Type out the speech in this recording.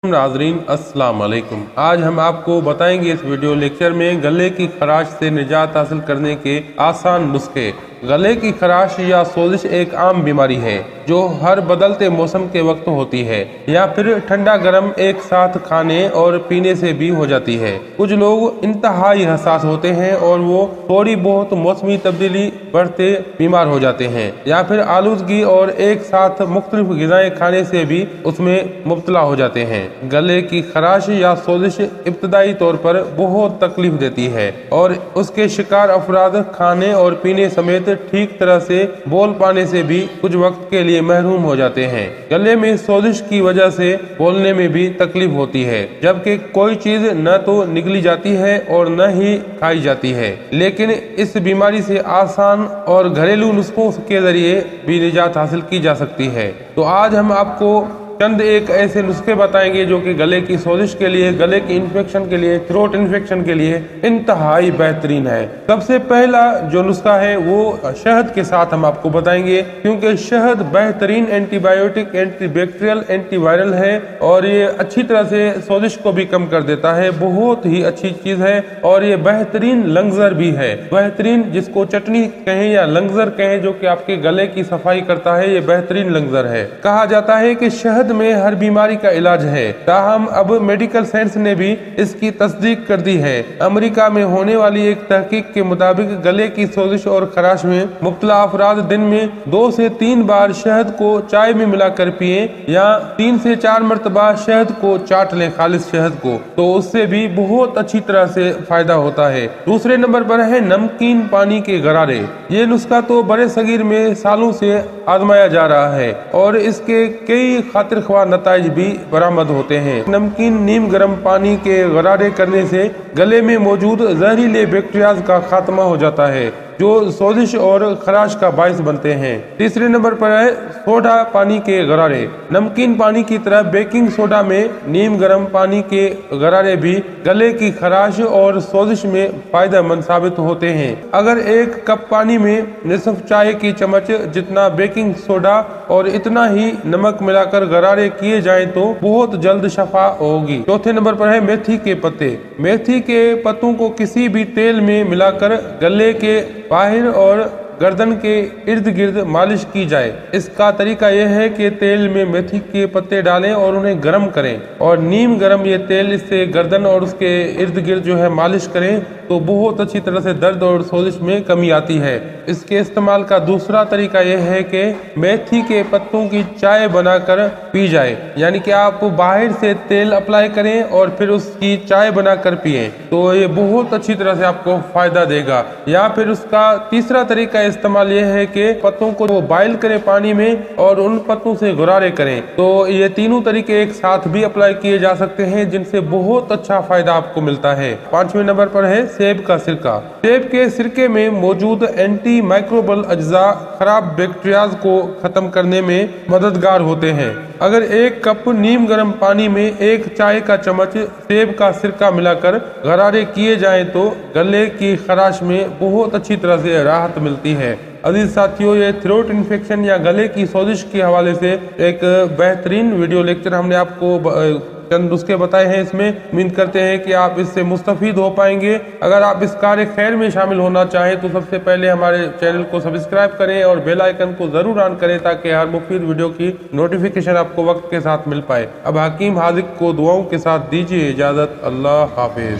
नाजरीन अस्सलाम वालेकुम। आज हम आपको बताएंगे इस वीडियो लेक्चर में गले की खराश से निजात हासिल करने के आसान नुस्खे। गले की खराश या सोजिश एक आम बीमारी है जो हर बदलते मौसम के वक्त होती है या फिर ठंडा गर्म एक साथ खाने और पीने से भी हो जाती है। कुछ लोग इंतहाई हसास होते हैं और वो थोड़ी बहुत मौसमी तब्दीली बढ़ते बीमार हो जाते हैं या फिर आलूदगी और एक साथ मुख्तलिफ ग़िज़ाएं खाने से भी उसमें मुब्तला हो जाते हैं। गले की खराश या सोजिश इब्तदाई तौर पर बहुत तकलीफ देती है और उसके शिकार अफराद खाने और पीने समेत ठीक तरह से बोल पाने से भी कुछ वक्त के लिए महरूम हो जाते हैं। गले में सोजिश की वजह से बोलने में भी तकलीफ होती है, जबकि कोई चीज न तो निगली जाती है और न ही खाई जाती है। लेकिन इस बीमारी से आसान और घरेलू नुस्खों के जरिए भी निजात हासिल की जा सकती है। तो आज हम आपको चंद एक ऐसे नुस्खे बताएंगे जो कि गले की सोजिश के लिए, गले की इन्फेक्शन के लिए, थ्रोट इन्फेक्शन के लिए इंतहाई बेहतरीन है। सबसे पहला जो नुस्खा है वो शहद के साथ हम आपको बताएंगे, क्योंकि शहद बेहतरीन एंटीबायोटिक, एंटीबैक्टीरियल, एंटीवायरल है और ये अच्छी तरह से सोजिश को भी कम कर देता है। बहुत ही अच्छी चीज है और ये बेहतरीन लंगजर भी है। बेहतरीन, जिसको चटनी कहें या लंगजर कहें, जो कि आपके गले की सफाई करता है, ये बेहतरीन लंगजर है। कहा जाता है कि शहद में हर बीमारी का इलाज है, ताहम अब मेडिकल साइंस ने भी इसकी तस्दीक कर दी है। अमेरिका में होने वाली एक तहकीक के मुताबिक गले की सोजिश और खराश में मुब्तला अफराद दिन में 2 से 3 बार शहद को चाय में मिलाकर पिए या 3 से 4 मरतबा शहद को चाट लें, खालिस शहद को, तो उससे भी बहुत अच्छी तरह से फायदा होता है। दूसरे नंबर पर है नमकीन पानी के गरारे। ये नुस्खा तो बड़े सगीर में सालों से आजमाया जा रहा है और इसके कई खातिर ख्वाह नताइज भी बरामद होते हैं। नमकीन नीम गर्म पानी के गरारे करने से गले में मौजूद जहरीले बैक्टीरियाज का खात्मा हो जाता है जो सोजिश और खराश का बायस बनते हैं। तीसरे नंबर पर है सोडा पानी के गरारे। नमकीन पानी की तरह बेकिंग सोडा में नीम गर्म पानी के गरारे भी गले की खराश और सोजिश में फायदेमंद साबित होते हैं। अगर 1 कप पानी में निसफ चाय की चम्मच जितना बेकिंग सोडा और इतना ही नमक मिलाकर गरारे किए जाएं तो बहुत जल्द शफा होगी। चौथे नंबर पर है मेथी के पत्ते। मेथी के पत्तों को किसी भी तेल में मिलाकर गले के बाहर और गर्दन के इर्द गिर्द मालिश की जाए। इसका तरीका यह है कि तेल में मेथी के पत्ते डालें और उन्हें गर्म करें और नीम गर्म ये तेल इससे गर्दन और उसके इर्द गिर्द जो है मालिश करें तो बहुत अच्छी तरह से दर्द और सोजिश में कमी आती है। इसके इस्तेमाल का दूसरा तरीका यह है कि मेथी के पत्तों की चाय बनाकर पी जाए, यानी कि आप बाहर से तेल अप्लाई करें और फिर उसकी चाय बनाकर पिए तो ये बहुत अच्छी तरह से आपको फायदा देगा। या फिर उसका तीसरा तरीका इस्तेमाल यह है कि पत्तों को बॉइल करें पानी में और उन पत्तों से गुरारे करें। तो ये तीनों तरीके एक साथ भी अप्लाई किए जा सकते हैं, जिनसे बहुत अच्छा फायदा आपको मिलता है। 5वें नंबर पर है सेब का सिरका। सेब के सिरके में मौजूद एंटी माइक्रोबल अज्जा खराब बैक्टीरियाज को खत्म करने में मददगार होते हैं। अगर 1 कप नीम गर्म पानी में 1 चाय का चम्मच सेब का सिरका मिलाकर गरारे किए जाएं तो गले की खराश में बहुत अच्छी तरह से राहत मिलती है। अजीज साथियों, ये थ्रोट इन्फेक्शन या गले की सोजिश के हवाले से एक बेहतरीन वीडियो लेक्चर हमने आपको चंद नुस्खे बताए हैं। इसमें उम्मीद करते हैं कि आप इससे मुस्तफीद हो पाएंगे। अगर आप इस कार्य खैर में शामिल होना चाहें तो सबसे पहले हमारे चैनल को सब्सक्राइब करें और बेल आइकन को जरूर ऑन करें ताकि हर मुफीद वीडियो की नोटिफिकेशन आपको वक्त के साथ मिल पाए। अब हकीम हाजिक को दुआओं के साथ दीजिए इजाजत। अल्लाह हाफिज।